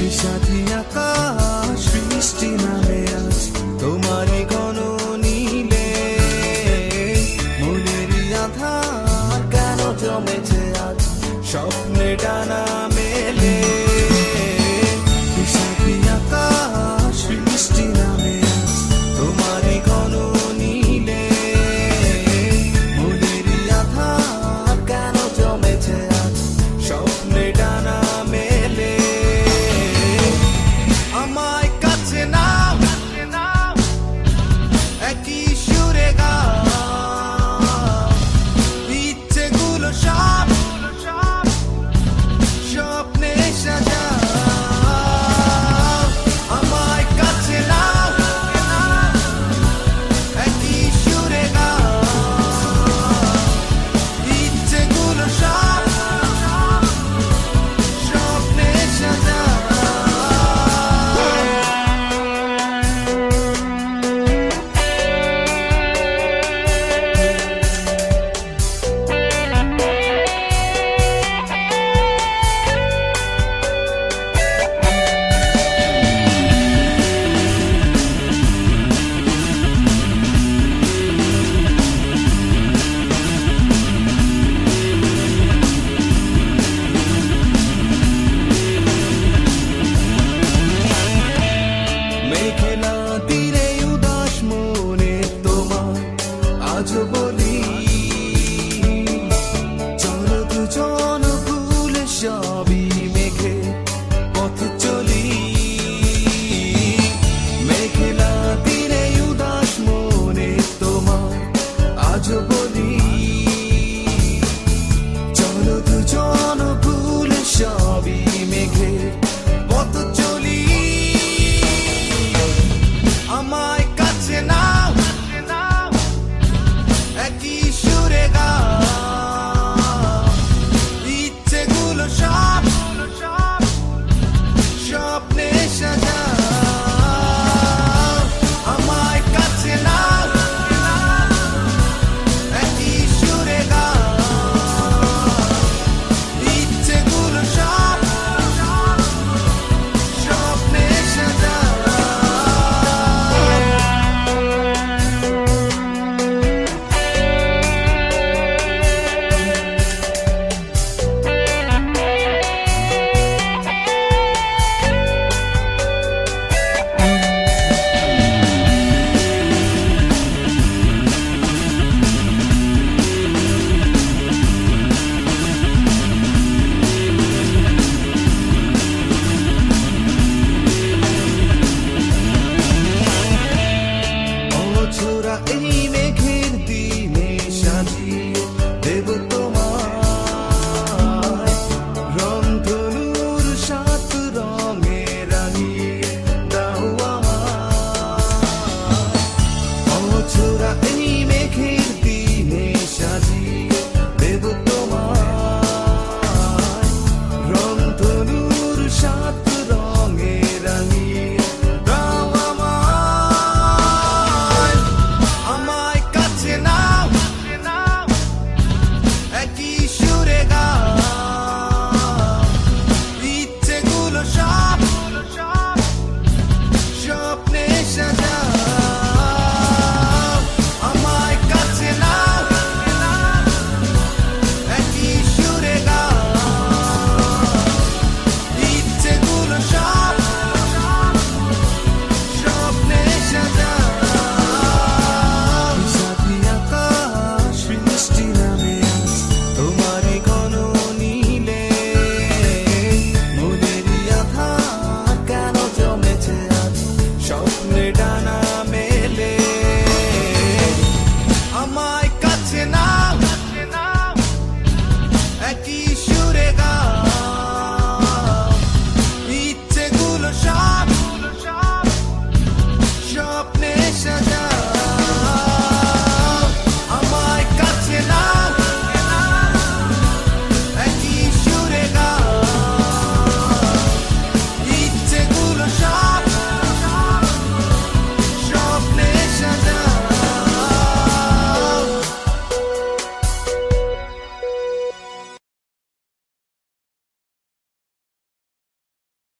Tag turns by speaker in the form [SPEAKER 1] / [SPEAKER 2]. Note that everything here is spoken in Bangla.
[SPEAKER 1] বিষাদী আকাশ বৃষ্টি নামে আজ তোমারই ঘন নীলে, মনেরই আধার কেন জমেছে আজ স্বপ্নে ডানা মেলে। বিষাদী আকাশ বৃষ্টি নামে আজ তোমারই ঘন নীলে, মনেরই আধার কেন জমেছে আজ স্বপ্নে ডানা মেলে। আমায় কাছে নাও, একই সুরে গাও, ইচ্ছেগুলো সব স্বপ্নে সাজাও। আমায় কাছে নাও, একই সুরে গাও, ইচ্ছেগুলো সব স্বপ্নে সাজাও। মেঘলা দিলে উদাস মনে তোমার আজ বলি, চলো দুজন ভুলে সবই মেঘে পথ চলি। মেঘলা দিলে উদাস মনে তোমার আজ বলি, চলো দুজন ভুলে সবই মেঘে পথ চলি। আমায় কাছে নাও, একই সুরে গাও, ইচ্ছেগুলো সব স্বপ্নে সাজাও। আমায় কাছে নাও, একই সুরে গাও, ইচ্ছেগুলো সব স্বপ্নে সাজাও। ছোড়া এই মেঘের দিনে সাজিয়ে দেব তোমায় রংধনুর সাত রঙে রাঙিয়ে দাও আমায়। ছোড়া এই মেঘের দিনে সাজিয়ে দেব তোমায় রংধনুর সাত